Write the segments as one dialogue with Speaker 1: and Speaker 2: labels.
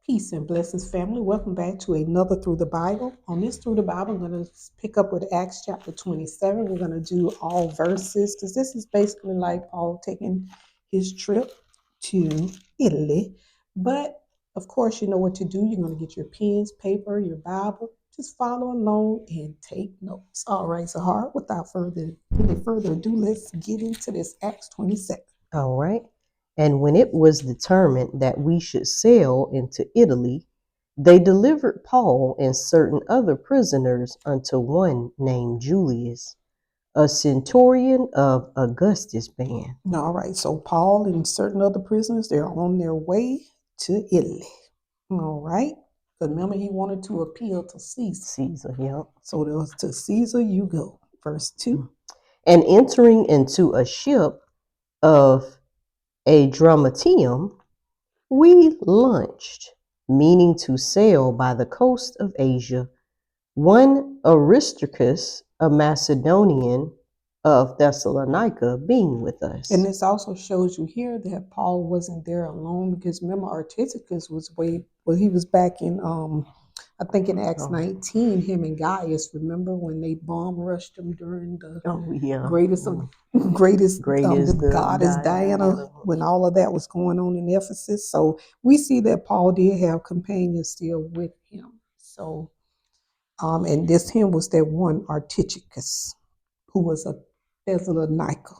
Speaker 1: Peace and blessings, family. Welcome back to another Through the Bible. On this Through the Bible, I'm going to pick up with Acts chapter 27. We're going to do all verses because this is basically like Paul taking his trip to Italy. But of course, you know what to do. You're going to get your pens, paper, your Bible. Just follow along and take notes. All right, Zahar, without any further ado, let's get into this Acts 27.
Speaker 2: All right. And when it was determined that we should sail into Italy, they delivered Paul and certain other prisoners unto one named Julius, a centurion of Augustus' band.
Speaker 1: All right, so Paul and certain other prisoners, they're on their way to Italy. All right, but remember he wanted to appeal to Caesar.
Speaker 2: Caesar, yeah.
Speaker 1: So there was to Caesar you go. Verse 2.
Speaker 2: And entering into a ship of Adramyttium, we launched, meaning to sail by the coast of Asia, one Aristarchus, a Macedonian of Thessalonica, being with us.
Speaker 1: And this also shows you here that Paul wasn't there alone because remember Artisticus was he was back in I think in Acts 19, him and Gaius, remember when they bomb rushed him during the greatest the goddess Diana, when all of that was going on in Ephesus. So we see that Paul did have companions still with him. So, and this him was that one Artisticus, who was a Thessalonica.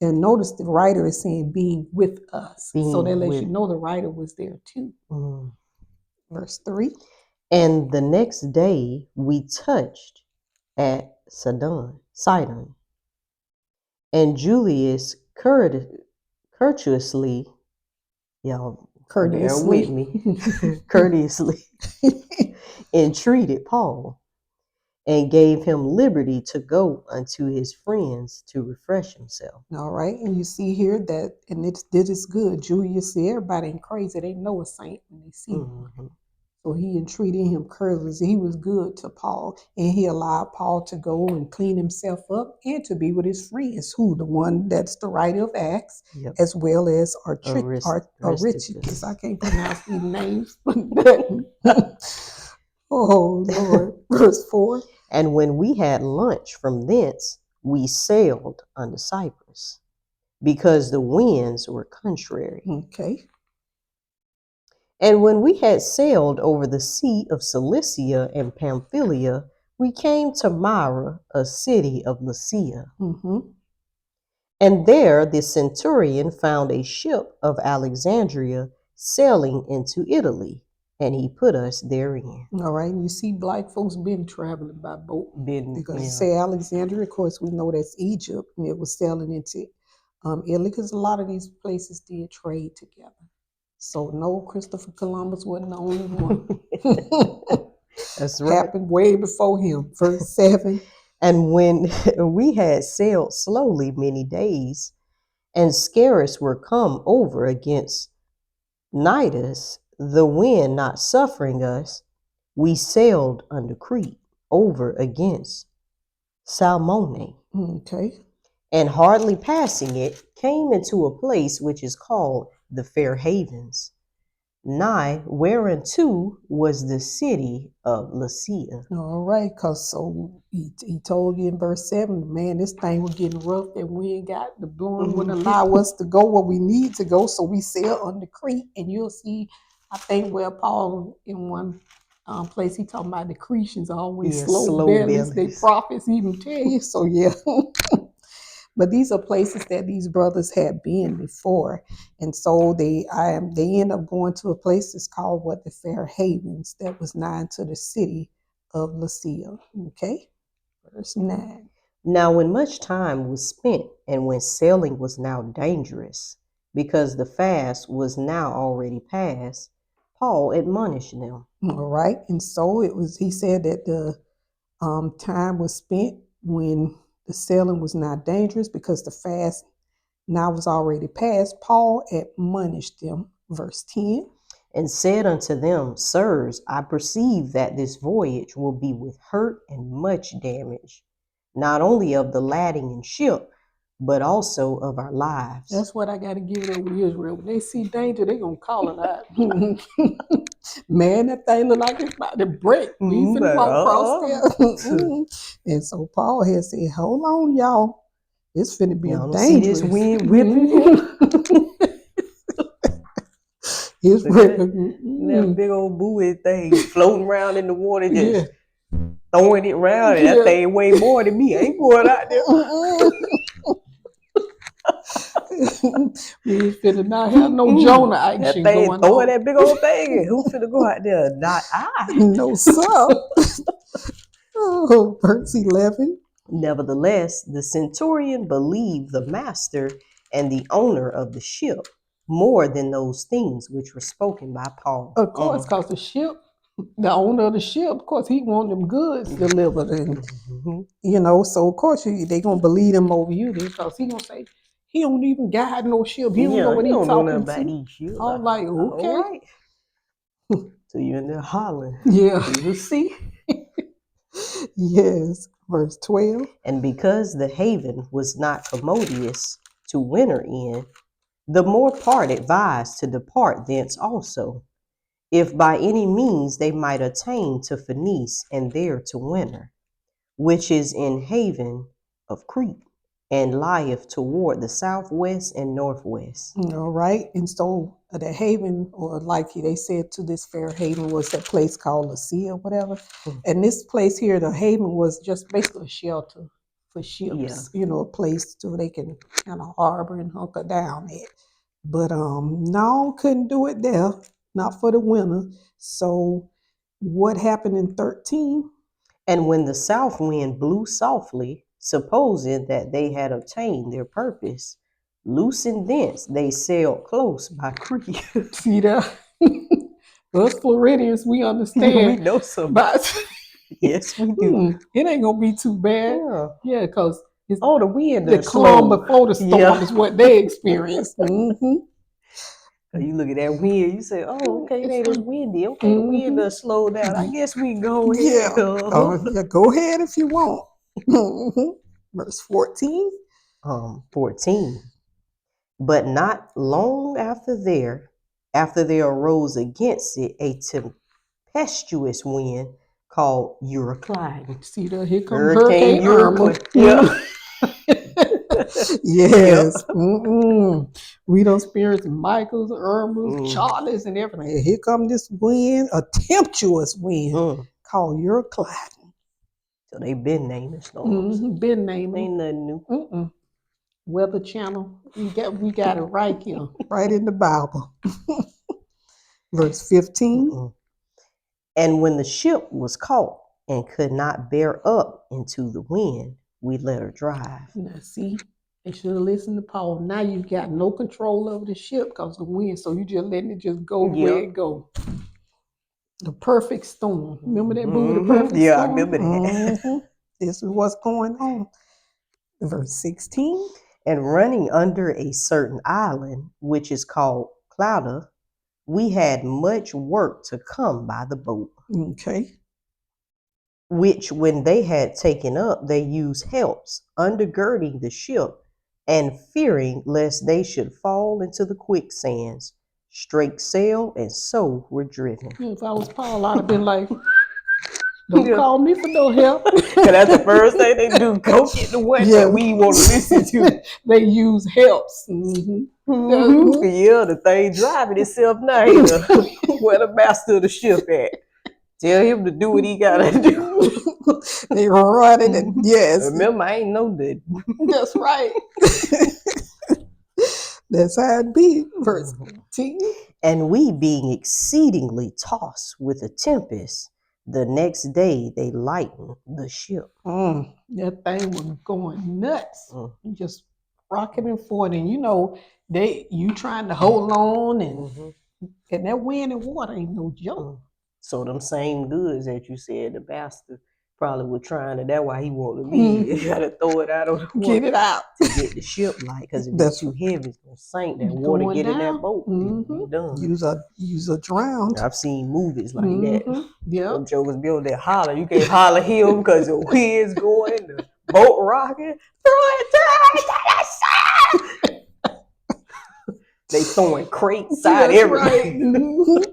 Speaker 1: And notice the writer is saying being with us. So that lets you know the writer was there too. Verse 3.
Speaker 2: And the next day we touched at Sidon. And Julius courteously, y'all bear with me, courteously entreated Paul and gave him liberty to go unto his friends to refresh himself.
Speaker 1: All right, and you see here that, and this is good. Julius, see, everybody ain't crazy. They know a saint when they see him. So he entreated him courteously. He was good to Paul, and he allowed Paul to go and clean himself up and to be with his friends, who the one that's the writer of Acts, as well as Aristarchus. I can't pronounce these names. Oh, Lord. Verse 4.
Speaker 2: And when we had lunch from thence, we sailed unto Cyprus, because the winds were contrary.
Speaker 1: Okay.
Speaker 2: And when we had sailed over the sea of Cilicia and Pamphylia, we came to Myra, a city of Lycia. And there the centurion found a ship of Alexandria sailing into Italy, and he put us therein.
Speaker 1: All right, and you see black folks been traveling by boat. Because you say Alexandria, of course, we know that's Egypt, and it was sailing into Italy, because a lot of these places did trade together. So no, Christopher Columbus wasn't the only one.
Speaker 2: That's right.
Speaker 1: Happened way before him. Verse 7.
Speaker 2: And when we had sailed slowly many days, and scarce were come over against Cnidus, the wind not suffering us, we sailed unto Crete over against Salmone.
Speaker 1: Okay.
Speaker 2: And hardly passing it, came into a place which is called the Fair Havens, nigh whereunto was the city of Lycia.
Speaker 1: All right, because so he told you in verse 7, man, this thing was getting rough and we ain't got the blowing wouldn't allow us to go where we need to go, so we sail on the Crete. And you'll see, I think where Paul in one place, he talking about the Cretians always slow bellies. They prophets even tell you, so yeah. But these are places that these brothers had been before. And so they end up going to a place that's called the Fair Havens, that was nigh to the city of Lycia. Okay, verse 9.
Speaker 2: Now when much time was spent, and when sailing was now dangerous, because the fast was now already past, Paul admonished them.
Speaker 1: All right, and so he said that the time was spent when the sailing was not dangerous, because the fast now was already past. Paul admonished them. Verse 10.
Speaker 2: And said unto them, Sirs, I perceive that this voyage will be with hurt and much damage, not only of the lading and ship, but also of our lives.
Speaker 1: That's what I got to give it over Israel. When they see danger, they're going to call it out. Man, that thing look like it's about to break. We finna walk across there. And so Paul had said, hold on, y'all. It's finna be
Speaker 2: Y'all don't see
Speaker 1: dangerous.
Speaker 2: this wind whipping here?
Speaker 1: It's
Speaker 2: that big old buoy thing floating around in the water, just throwing it around, and that thing weigh more than me. I ain't going out there.
Speaker 1: We ain't finna not have no Jonah action
Speaker 2: that thing
Speaker 1: going
Speaker 2: throwing
Speaker 1: on.
Speaker 2: that big old thing. Who finna go out there? Not I.
Speaker 1: No, sir. Oh, verse 11.
Speaker 2: Nevertheless, the centurion believed the master and the owner of the ship more than those things which were spoken by Paul.
Speaker 1: Of course, because the ship, the owner of the ship, of course, he want them goods delivered. And, so of course, they going to believe him over you because he going to say, he don't even guide no ship. He don't know what he talking to. I'm like, okay.
Speaker 2: All right. So you're in there hollering.
Speaker 1: Yeah.
Speaker 2: You will see.
Speaker 1: Yes. Verse 12.
Speaker 2: And because the haven was not commodious to winter in, the more part advised to depart thence also, if by any means they might attain to Phoenice and there to winter, which is in haven of Crete, and lieth toward the southwest and northwest.
Speaker 1: All right. And so the haven, or like they said to this fair haven, was that place called Lasea or whatever. And this place here, the haven, was just basically a shelter for ships, a place so they can kind of harbor and hunker down at. But no, couldn't do it there, not for the winter. So what happened in 13?
Speaker 2: And when the south wind blew softly, supposing that they had obtained their purpose, loosing thence they sailed close by Crete.
Speaker 1: See that? Us Floridians, we understand.
Speaker 2: We know somebody. Yes, we do.
Speaker 1: It ain't gonna be too bad. Yeah, because
Speaker 2: the wind,
Speaker 1: the calm before the storm is what they experienced.
Speaker 2: You look at that wind, you say, "Oh, okay, it ain't as windy. Okay, the wind does slow down. I guess we can go ahead."
Speaker 1: Yeah, go ahead if you want. Verse 14.
Speaker 2: 14. But not long after there arose against it a tempestuous wind called Euroclide.
Speaker 1: See that? Here comes Hurricane Irma. Yes. We don't experience Michael's, Irma's, Charlie's, and everything. Here comes this wind, a tempestuous wind called Euroclide.
Speaker 2: So they been naming storms.
Speaker 1: Been naming.
Speaker 2: Ain't nothing new.
Speaker 1: Weather Channel. We got it right here, right in the Bible. Verse 15.
Speaker 2: And when the ship was caught and could not bear up into the wind, we let her drive.
Speaker 1: Now see, they should have listened to Paul. Now you've got no control over the ship because of the wind, so you just letting it just go where it go. The perfect storm. Remember that movie, The Perfect Storm?
Speaker 2: Yeah, I remember that.
Speaker 1: This is what's going on. Verse 16.
Speaker 2: And running under a certain island, which is called Clauda, we had much work to come by the boat.
Speaker 1: Okay.
Speaker 2: Which when they had taken up, they used helps, undergirding the ship, and fearing lest they should fall into the quicksands, straight sail, and so were driven.
Speaker 1: If I was Paul, I'd have been like, don't call me for no help.
Speaker 2: Because that's the first thing they do. Go get the one that we want to listen to.
Speaker 1: They use helps.
Speaker 2: Yeah, the thing driving itself now. Where the master of the ship at? Tell him to do what he gotta do.
Speaker 1: They running and yes.
Speaker 2: Remember, I ain't know that.
Speaker 1: That's right. That's how it be. Verse 18.
Speaker 2: And we being exceedingly tossed with a tempest, the next day they lightened the ship.
Speaker 1: That thing was going nuts. Just rocking and forth. And you trying to hold on and that wind and water ain't no joke.
Speaker 2: So them same goods that you said the bastard probably was trying to, that's why he wanted to leave. You gotta throw it out on the water.
Speaker 1: Get it out.
Speaker 2: To get the ship light, because if it's too heavy, it's gonna sink. That water get in that boat. Be done.
Speaker 1: Use a drown.
Speaker 2: I've seen movies like that.
Speaker 1: Yeah.
Speaker 2: Them jokers be on there holler. You can't holler him because the wind's going, the boat rocking. Throw it to the side. They throwing crates side everything.
Speaker 1: Right.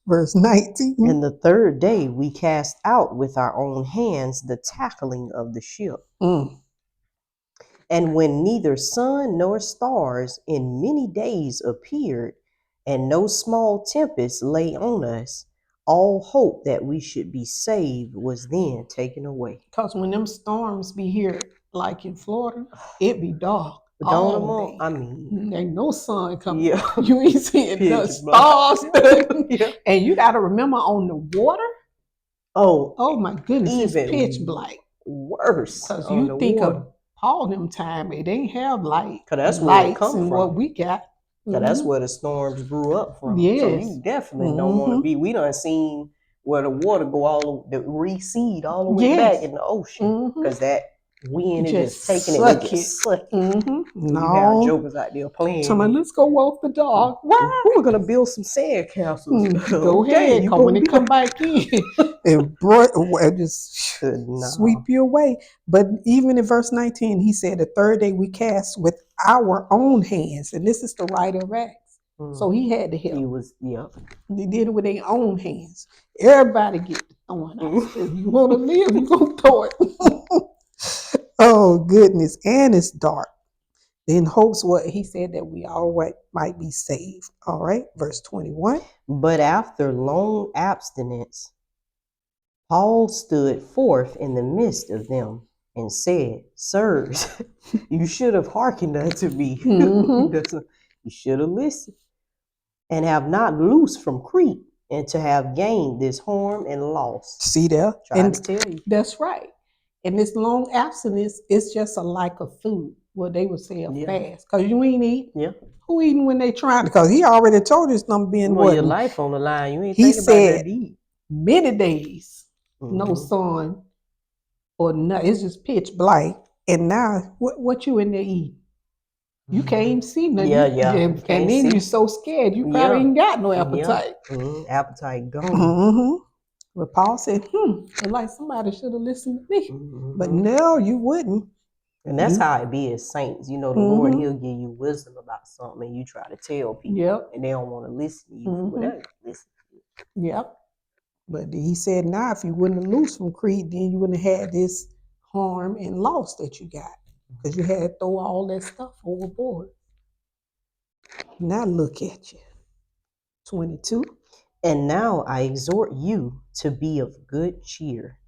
Speaker 1: Verse 19.
Speaker 2: And the third day we cast out with our own hands the tackling of the ship. And when neither sun nor stars in many days appeared, and no small tempest lay on us, all hope that we should be saved was then taken away.
Speaker 1: Because when them storms be here, like in Florida, it be dark
Speaker 2: Don't
Speaker 1: all day.
Speaker 2: I mean,
Speaker 1: ain't no sun coming.
Speaker 2: yeah.
Speaker 1: You ain't seeing the
Speaker 2: Pitch
Speaker 1: stars.
Speaker 2: Yeah.
Speaker 1: And you got to remember on the water,
Speaker 2: oh
Speaker 1: my goodness, it's
Speaker 2: even
Speaker 1: pitch black.
Speaker 2: worse
Speaker 1: Because
Speaker 2: on
Speaker 1: you
Speaker 2: the
Speaker 1: think
Speaker 2: water.
Speaker 1: of Paul them time, it ain't have light.
Speaker 2: 'Cause that's where it
Speaker 1: lights
Speaker 2: come
Speaker 1: and
Speaker 2: from.
Speaker 1: what we got.
Speaker 2: 'Cause that's where the storms grew up from. So
Speaker 1: Yes.
Speaker 2: you definitely don't want to be. We done seen where the water go all the recede all the way
Speaker 1: Yes.
Speaker 2: back in the ocean. Because that wind is
Speaker 1: Just
Speaker 2: just taking
Speaker 1: suck
Speaker 2: it, just suck it.
Speaker 1: No.
Speaker 2: You have jokers out there playing.
Speaker 1: Tell me, let's go walk the dog. Why?
Speaker 2: We're gonna build some sand castles.
Speaker 1: Go ahead, because when they come back in, and just sweep you away. But even in verse 19, he said, the third day we cast with our own hands. And this is the writer of Acts. So he had to help.
Speaker 2: He was, yeah.
Speaker 1: They did it with their own hands. Everybody get the throwing out. If you want to live, you gonna throw it. Oh goodness, and it's dark. In hopes what he said that we all might be saved. All right, verse 21.
Speaker 2: But after long abstinence, Paul stood forth in the midst of them and said, Sirs, you should have hearkened unto me. You should have listened, and have not loosed from Crete, and to have gained this harm and loss.
Speaker 1: See there?
Speaker 2: And to tell you.
Speaker 1: That's right. And this long abstinence is just a lack of food. Well, they would say a fast. Because you ain't eat.
Speaker 2: Yeah.
Speaker 1: Who eating when they trying? Because he already told you something being
Speaker 2: your life on the line. You ain't thinking about that to eat.
Speaker 1: Many days, no sun or nothing. It's just pitch black. And now, what you in there eating? You can't even see nothing. And then you're so scared, you probably ain't got no appetite.
Speaker 2: Appetite gone.
Speaker 1: But Paul said, it's like somebody should have listened to me. But no, you wouldn't.
Speaker 2: And that's how it be as saints. You know, the Lord, he'll give you wisdom about something and you try to tell people. And they don't want to listen to you. Whatever. Listen.
Speaker 1: Yep. But he said, now, if you wouldn't have loosed from Crete, then you wouldn't have had this harm and loss that you got. Because you had to throw all that stuff overboard. Now look at you. 22.
Speaker 2: And now I exhort you to be of good cheer,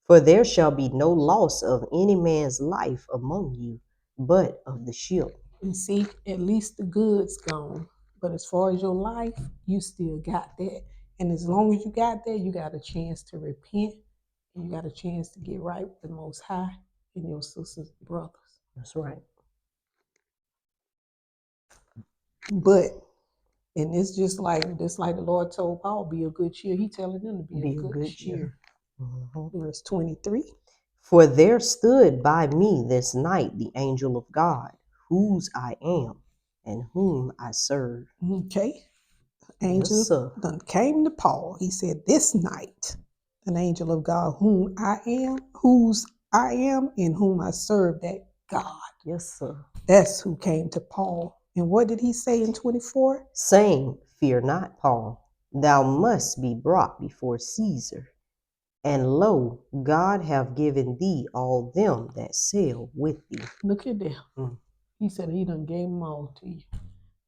Speaker 2: for there shall be no loss of any man's life among you, but of the ship.
Speaker 1: And see, at least the goods gone. But as far as your life, you still got that. And as long as you got that, you got a chance to repent. And you got a chance to get right with the Most High and your sisters and brothers.
Speaker 2: That's right.
Speaker 1: But, and it's just like the Lord told Paul, be of good cheer. He telling them to be of good cheer. Verse 23.
Speaker 2: For there stood by me this night the angel of God, whose I am and whom I serve.
Speaker 1: Okay. Angel done came to Paul. He said, this night, an angel of God, whom I am, whose I am, and whom I serve, that God.
Speaker 2: Yes, sir.
Speaker 1: That's who came to Paul. And what did he say in 24?
Speaker 2: Saying, fear not, Paul, thou must be brought before Caesar. And lo, God have given thee all them that sail with thee.
Speaker 1: Look at that. He said he done gave them all to you.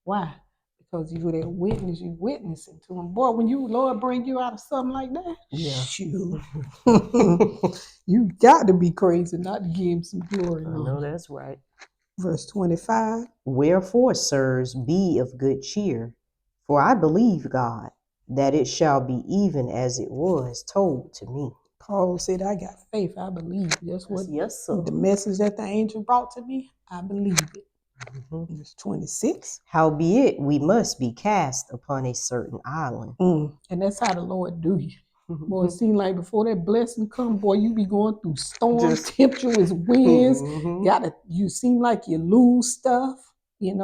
Speaker 1: Why? Because you were that witness, you witnessing to him. Boy, when you, Lord, bring you out of something like that, shoot. You got to be crazy not to give him some glory.
Speaker 2: I know that's right.
Speaker 1: Verse 25.
Speaker 2: Wherefore, sirs, be of good cheer, for I believe God, that it shall be even as it was told to me.
Speaker 1: Paul said, I got faith. I believe. That's what
Speaker 2: the
Speaker 1: message that the angel brought to me. I believe it. Verse 26.
Speaker 2: Howbeit, we must be cast upon a certain island.
Speaker 1: And that's how the Lord do you. Boy, it seems like before that blessing come, boy, you be going through storms, tempestuous winds. You seem like you lose stuff, you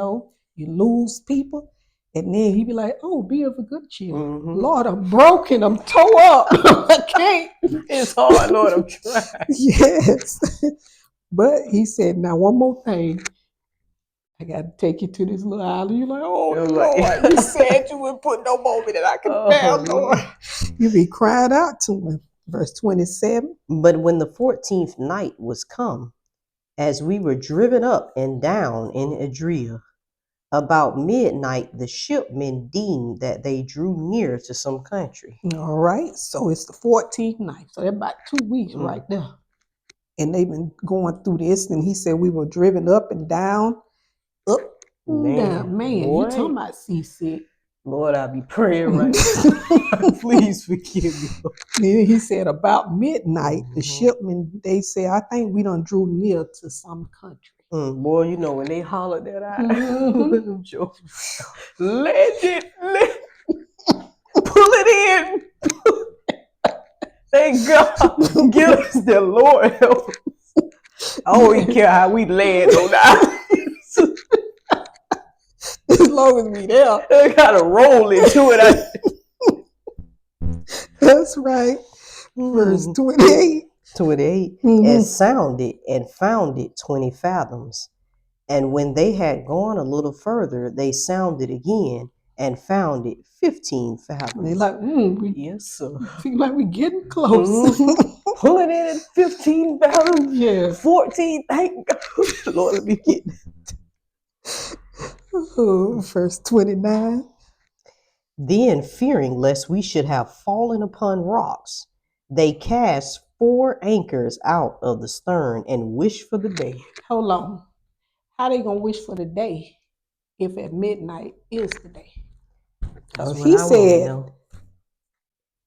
Speaker 1: lose people. And then he be like, oh, be of a good cheer. Lord, I'm broken. I'm tore up. I can't.
Speaker 2: It's hard, Lord. I'm trying.
Speaker 1: Yes. But he said, now one more thing. I got to take you to this little island. You're like, oh,
Speaker 2: You're
Speaker 1: Lord,
Speaker 2: like-
Speaker 1: you said you wouldn't put no more that I could bear, Lord. You be crying out to him. Verse 27.
Speaker 2: But when the 14th night was come, as we were driven up and down in Adria, about midnight the shipmen deemed that they drew near to some country.
Speaker 1: All right. So it's the 14th night. So that's about 2 weeks right there. And they've been going through this. And he said we were driven up and down, up and down. Man, you talking about seasick.
Speaker 2: Lord, I be praying right now. Please forgive me.
Speaker 1: Then he said about midnight, the shipmen, they said, I think we done drew near to some country.
Speaker 2: Boy, you know, when they hollered that out,
Speaker 1: Mhm.
Speaker 2: pull it in. Thank God. Give us the Lord help us. I don't even care how we land on that.
Speaker 1: As long as we there.
Speaker 2: They gotta roll into it.
Speaker 1: That's right. Verse 28.
Speaker 2: 28. And sounded and found it 20 fathoms. And when they had gone a little further, they sounded again and found it 15 fathoms.
Speaker 1: They like,
Speaker 2: yes, sir.
Speaker 1: Feel like we getting close.
Speaker 2: Pulling in at 15 fathoms.
Speaker 1: Yeah.
Speaker 2: 14. Thank God. Lord, let me get
Speaker 1: Verse 29.
Speaker 2: Then, fearing lest we should have fallen upon rocks, they cast 4 anchors out of the stern and wished for the day.
Speaker 1: Hold on. How they gonna wish for the day if at midnight is the day?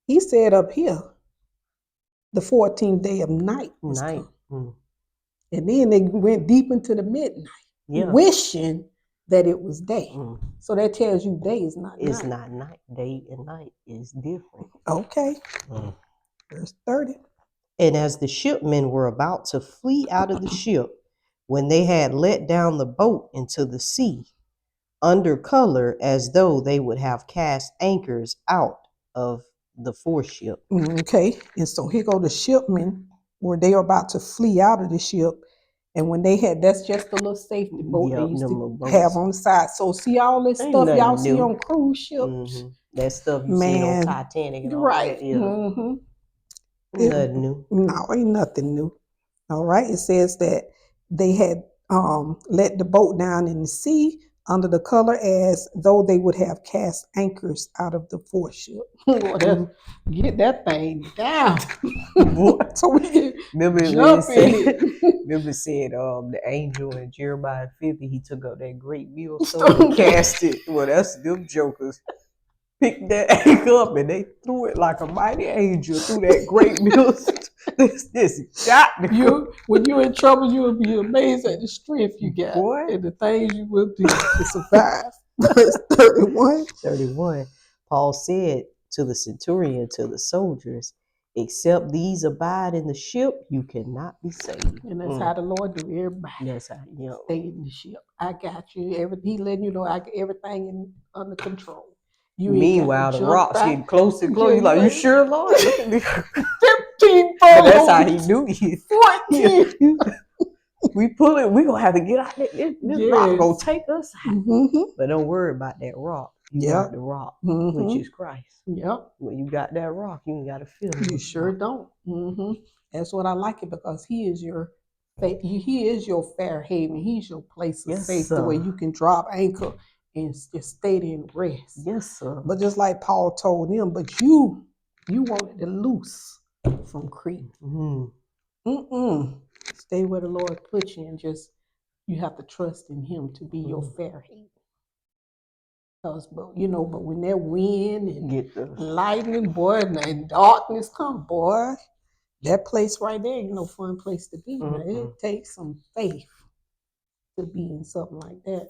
Speaker 1: He said up here, the 14th day of night was come. And then they went deep into the midnight, wishing that it was day. So that tells you day is not night.
Speaker 2: It's not night. Day and night is different.
Speaker 1: Okay. Verse 30.
Speaker 2: And as the shipmen were about to flee out of the ship, when they had let down the boat into the sea, under color as though they would have cast anchors out of the foreship.
Speaker 1: Okay. And so here go the shipmen where they are about to flee out of the ship. And when they had, that's just a little safety boat they used to have on the side. So see all this stuff y'all see on cruise ships?
Speaker 2: That stuff you see on Titanic and all
Speaker 1: right.
Speaker 2: that. Nothing new.
Speaker 1: No, ain't nothing new. All right. It says that they had let the boat down in the sea under the color as though they would have cast anchors out of the foreship. Get that thing down. So we can jump in it.
Speaker 2: Remember it said the angel in Jeremiah 50, he took up that great millstone and cast it. Well, that's them jokers. Picked that anchor up and they threw it like a mighty angel through that great millstone. This shot
Speaker 1: you. When you're in trouble, you'll be amazed at the strength you got and the things you will do to survive. Verse 31.
Speaker 2: 31. Paul said to the centurion, to the soldiers, except these abide in the ship, you cannot be saved.
Speaker 1: And that's how the Lord do everybody.
Speaker 2: That's how,
Speaker 1: stay in the ship. I got you. He letting you know I got everything under control.
Speaker 2: Meanwhile, the rocks getting closer and closer. You like, you sure, Lord?
Speaker 1: 15
Speaker 2: But that's how he knew you.
Speaker 1: 14.
Speaker 2: We pull it, we gonna have to get out there. This rock gonna take us out. But don't worry about that rock. You got the rock, which is Christ. When you got that rock, you ain't gotta feel it.
Speaker 1: You sure don't. That's what I like it, because he is your fair haven. He's your place of safety where you can drop anchor and just stay there and rest.
Speaker 2: Yes, sir.
Speaker 1: But just like Paul told them, but you wanted to loose from Crete. Stay where the Lord put you, and just you have to trust in Him to be your fair haven. But when that wind and lightning, boy, and darkness come, boy, that place right there ain't no fun place to be. Now, it takes some faith to be in something like that.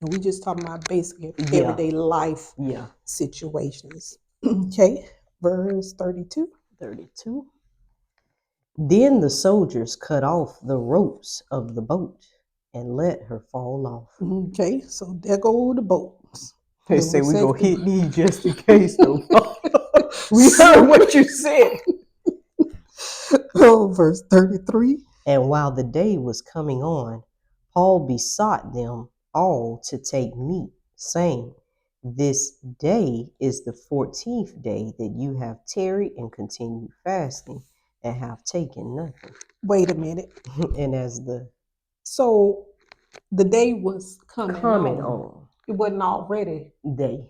Speaker 1: And we just talking about basic everyday life situations. Okay, verse 32.
Speaker 2: 32. Then the soldiers cut off the ropes of the boat and let her fall off.
Speaker 1: Okay, so there go the boats.
Speaker 2: They say we gonna hit these just in case though. We heard what you said.
Speaker 1: Verse 33.
Speaker 2: And while the day was coming on, Paul besought them all to take meat, saying, "This day is the 14th day that you have tarried and continued fasting and have taken nothing."
Speaker 1: Wait a minute.
Speaker 2: And as the
Speaker 1: So the day was coming on.
Speaker 2: on
Speaker 1: It wasn't already,
Speaker 2: day,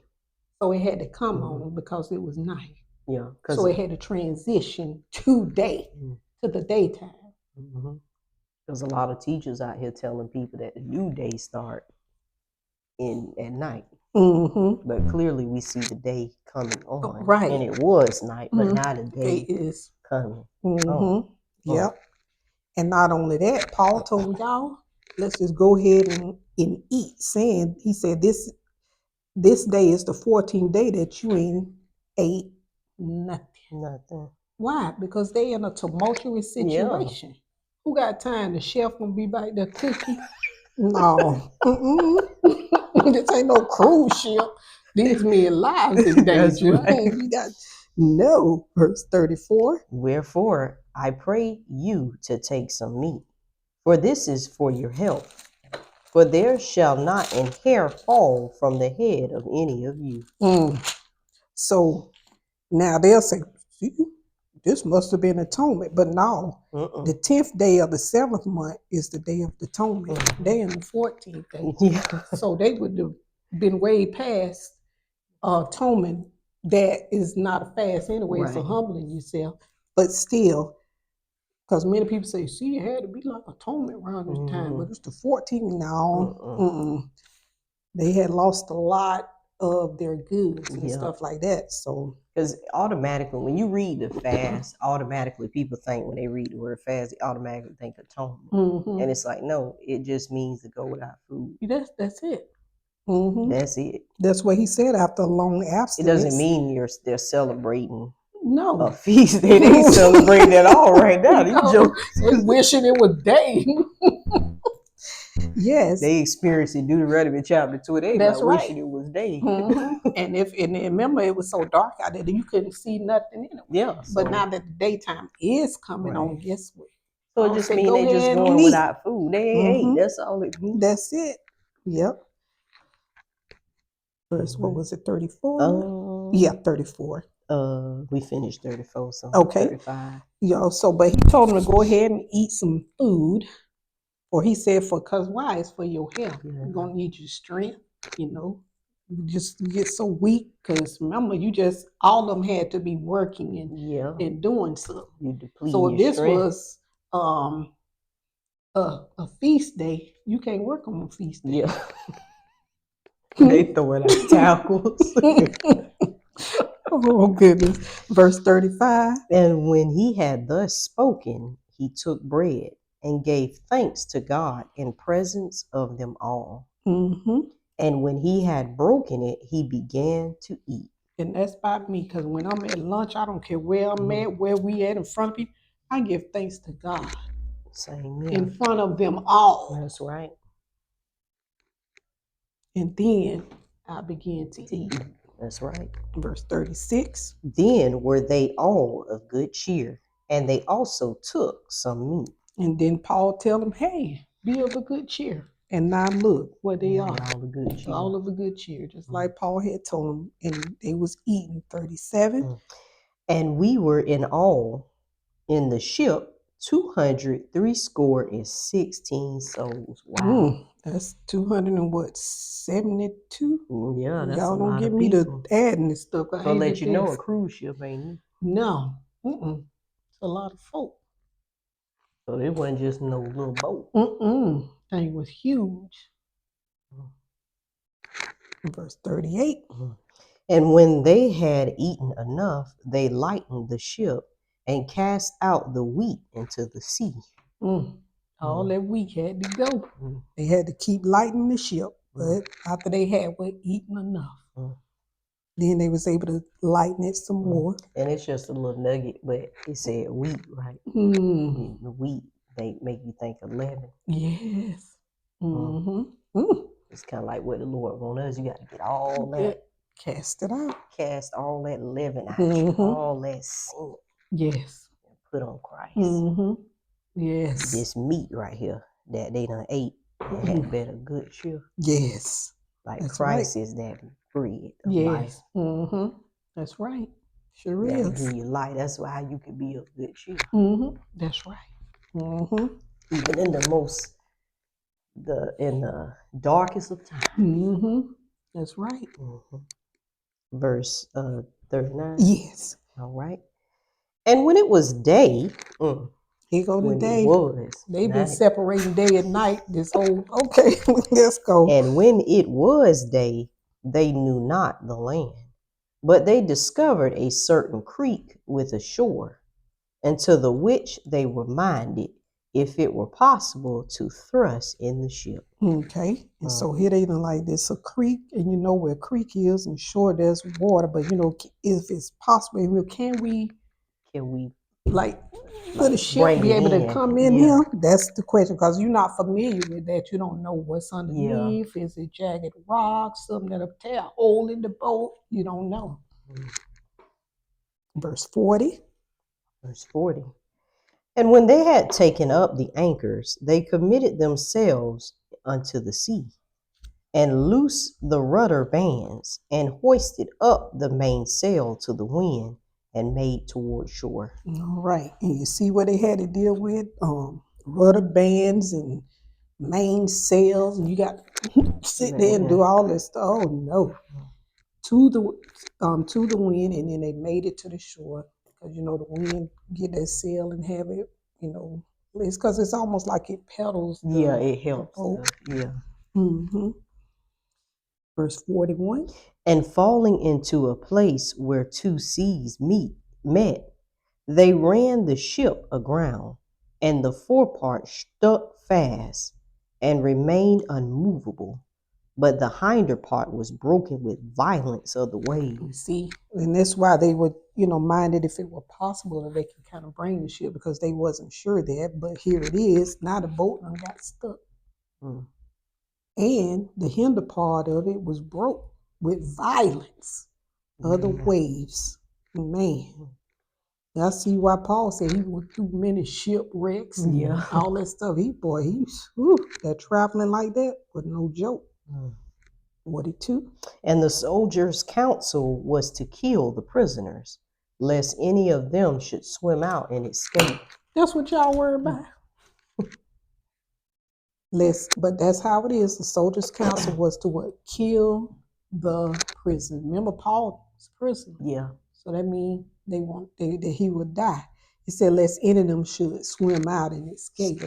Speaker 1: so it had to come
Speaker 2: Mhm.
Speaker 1: on because it was night.
Speaker 2: yeah,
Speaker 1: So it had to transition to day, to the daytime.
Speaker 2: there's a lot of teachers out here telling people that the new day start at night. But clearly we see the day coming on.
Speaker 1: Right.
Speaker 2: And it was night, but now the day
Speaker 1: It is.
Speaker 2: coming on.
Speaker 1: Yep. And not only that, Paul told y'all, let's just go ahead and eat. He said this day is the 14th day that you ain't ate nothing. Why? Because they in a tumultuous situation. Who got time? The chef gonna be back there cooking? No. This ain't no cruise ship. These men's lives in danger. Right. We got no. Verse 34.
Speaker 2: Wherefore I pray you to take some meat, for this is for your health. For there shall not an hair fall from the head of any of you.
Speaker 1: So now they'll say, see, this must have been atonement. But no, the 10th day of the 7th month is the day of atonement. They in the 14th day. Yeah. So they would have been way past atonement. That is not a fast anyway, right. So humbling yourself. But still, because many people say, see, it had to be like atonement around this time, but it's the 14th now. They had lost a lot of their goods and stuff like that. So,
Speaker 2: because automatically, when you read the fast, automatically people think when they read the word fast, they automatically think atonement, and it's like, no, it just means to go without food.
Speaker 1: That's it.
Speaker 2: That's it.
Speaker 1: That's what he said after a long abstinence.
Speaker 2: It doesn't mean they're celebrating.
Speaker 1: No,
Speaker 2: a feast day. They ain't celebrating at all right now.
Speaker 1: They wishing it was day. Yes,
Speaker 2: they experienced in Deuteronomy chapter 2. They
Speaker 1: that's
Speaker 2: like
Speaker 1: right.
Speaker 2: Wishing it was day.
Speaker 1: And remember, it was so dark out there that you couldn't see nothing in it.
Speaker 2: Yeah.
Speaker 1: But now that the daytime is coming on, guess what?
Speaker 2: So it just means they just going without food. They ain't ate. That's all it means.
Speaker 1: That's it. Yep. Verse, what was it, 34? Yeah, 34.
Speaker 2: We finished 34, so
Speaker 1: okay.
Speaker 2: 35.
Speaker 1: But he told them to go ahead and eat some food. Or he said, because why? It's for your health. You're going to need your strength, You just get so weak because remember, all of them had to be working and doing something.
Speaker 2: You deplete
Speaker 1: so if this
Speaker 2: strength.
Speaker 1: Was a feast day, you can't work on a feast day.
Speaker 2: Yeah. They throwing out towels.
Speaker 1: Oh, goodness. Verse 35.
Speaker 2: And when he had thus spoken, he took bread and gave thanks to God in presence of them all. And when he had broken it, he began to eat.
Speaker 1: And that's by me, because when I'm at lunch, I don't care where I'm at, where we at in front of people, I give thanks to God.
Speaker 2: Same here.
Speaker 1: In front of them all.
Speaker 2: That's right.
Speaker 1: And then I began to eat.
Speaker 2: That's right.
Speaker 1: Verse 36.
Speaker 2: Then were they all of good cheer, and they also took some meat.
Speaker 1: And then Paul tell them, hey, be of a good cheer. And now look where they are.
Speaker 2: All of good cheer.
Speaker 1: All of a good cheer, just like Paul had told them. And they was eating. 37.
Speaker 2: And we were in all in the ship 216 souls. Wow.
Speaker 1: That's 272.
Speaker 2: Yeah, that's
Speaker 1: y'all
Speaker 2: a
Speaker 1: don't
Speaker 2: lot
Speaker 1: get
Speaker 2: of
Speaker 1: me
Speaker 2: people.
Speaker 1: to adding this stuff.
Speaker 2: So let you know a cruise ship ain't.
Speaker 1: No. It's a lot of folk.
Speaker 2: So it wasn't just no little boat.
Speaker 1: Thing was huge. Verse 38.
Speaker 2: And when they had eaten enough, they lightened the ship and cast out the wheat into the sea.
Speaker 1: All that wheat had to go. They had to keep lighting the ship. But after they had eaten enough, then they was able to lighten it some more.
Speaker 2: And it's just a little nugget, but it said wheat, right? The wheat, they make you think of leaven.
Speaker 1: Yes.
Speaker 2: It's kind of like what the Lord wants us. You got to get all that.
Speaker 1: Cast it out.
Speaker 2: Cast all that leaven out. All that sin.
Speaker 1: Yes.
Speaker 2: And put on Christ.
Speaker 1: Yes.
Speaker 2: This meat right here that they done ate They had better good cheer.
Speaker 1: Yes.
Speaker 2: Like
Speaker 1: That's
Speaker 2: Christ
Speaker 1: right.
Speaker 2: is that bread of life.
Speaker 1: Yes. Mm-hmm. That's right. Sure
Speaker 2: That will
Speaker 1: is.
Speaker 2: give you light. That's why you can be of good cheer.
Speaker 1: Mm-hmm. That's right. Mm-hmm.
Speaker 2: Even in the darkest of times.
Speaker 1: Mm-hmm. That's right.
Speaker 2: Verse 39.
Speaker 1: Yes.
Speaker 2: All right. And when it was day,
Speaker 1: Here go
Speaker 2: when it
Speaker 1: today.
Speaker 2: was
Speaker 1: They've been
Speaker 2: night,
Speaker 1: separating day and night this whole okay, let's go.
Speaker 2: and when it was day, they knew not the land. But they discovered a certain creek with a shore, and to the which they were minded, if it were possible, to thrust in the ship.
Speaker 1: Okay. And so here they done like this a creek, and you know where a creek is, and sure there's water, but you know, if it's possible, you know, can we like could a ship
Speaker 2: bring
Speaker 1: be
Speaker 2: it
Speaker 1: able to
Speaker 2: in?
Speaker 1: come in
Speaker 2: Yeah.
Speaker 1: here? That's the question, because you're not familiar with that. You don't know what's underneath. Is it jagged rocks, something that'll tear a hole in the boat? You don't know. Verse 40.
Speaker 2: Verse 40. And when they had taken up the anchors, they committed themselves unto the sea, and loosed the rudder bands, and hoisted up the mainsail to the wind, and made toward shore.
Speaker 1: All right. And you see what they had to deal with? Rudder bands and mainsails, and you got to sit there and do all this stuff. Oh no. To the wind, and then they made it to the shore, because you know the wind get that sail and have it, you know, it's because it's almost like it pedals
Speaker 2: It helps.
Speaker 1: boat. Mm-hmm. Verse 41.
Speaker 2: And falling into a place where two seas met, they ran the ship aground, and the forepart stuck fast and remained unmovable, but the hinder part was broken with violence of the
Speaker 1: You
Speaker 2: waves.
Speaker 1: see, and that's why they were, you know, minded if it were possible that they could kind of bring the ship, because they wasn't sure that. But here it is. Now the boat done got stuck. And the hinder part of it was broke with violence of the waves. Man, I see why Paul said he went through many shipwrecks and all that stuff. That traveling like that was no joke. 42.
Speaker 2: And the soldiers' counsel was to kill the prisoners, lest any of them should swim out and escape.
Speaker 1: That's what y'all worry about. But that's how it is. The soldiers' counsel was to what? Kill the prisoner. Remember, Paul was a prisoner.
Speaker 2: Yeah.
Speaker 1: So that means that he would die. He said, lest any of them should swim out and escape.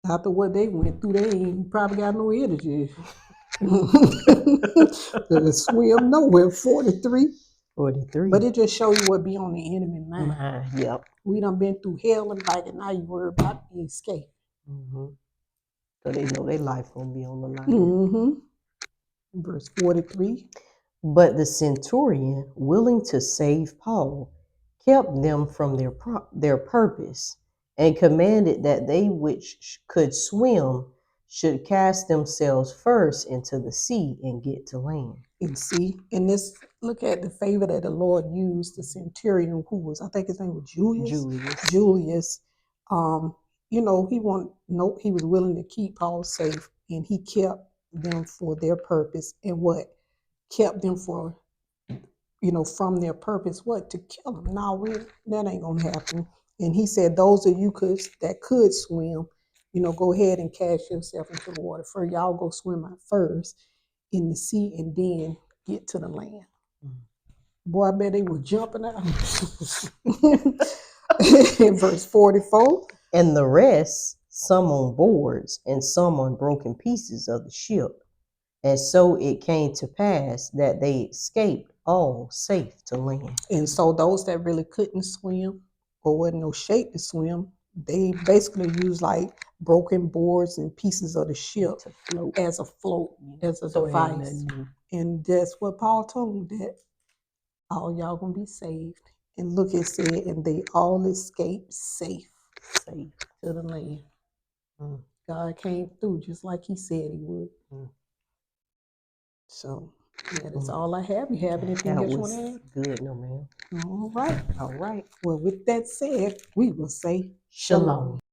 Speaker 1: After what they went through, they ain't probably got no energy to swim nowhere. 43.
Speaker 2: 43.
Speaker 1: But it just show you what be on the enemy mind.
Speaker 2: Yep.
Speaker 1: We done been through hell and back, and now you worry about the escape.
Speaker 2: So they know their life gonna be on the line.
Speaker 1: Verse 43.
Speaker 2: But the centurion, willing to save Paul, kept them from their purpose, and commanded that they which could swim should cast themselves first into the sea and get to land.
Speaker 1: And see, and this, look at the favor that the Lord used the centurion, who was, I think his name was Julius. You know, he was willing to keep Paul safe, and he kept them for their purpose. And what kept them for, you know, from their purpose, what? To kill them. No, that ain't gonna happen. And he said, those of you that could swim, you know, go ahead and cast yourself into the water. First, y'all go swim out first in the sea, and then get to the land. Boy, I bet they were jumping out. In verse 44.
Speaker 2: And the rest, some on boards and some on broken pieces of the ship. And so it came to pass that they escaped all safe to land.
Speaker 1: And so those that really couldn't swim or wasn't no shape to swim, they basically used like broken boards and pieces of the ship as a device. And that's what Paul told them, that all y'all gonna be saved. And look, it said, and they all escaped safe to the land. God came through just like he said he would. So yeah, that's all I have. You have anything else you want to add?
Speaker 2: Good, no ma'am.
Speaker 1: All right. Well, with that said, we will say shalom.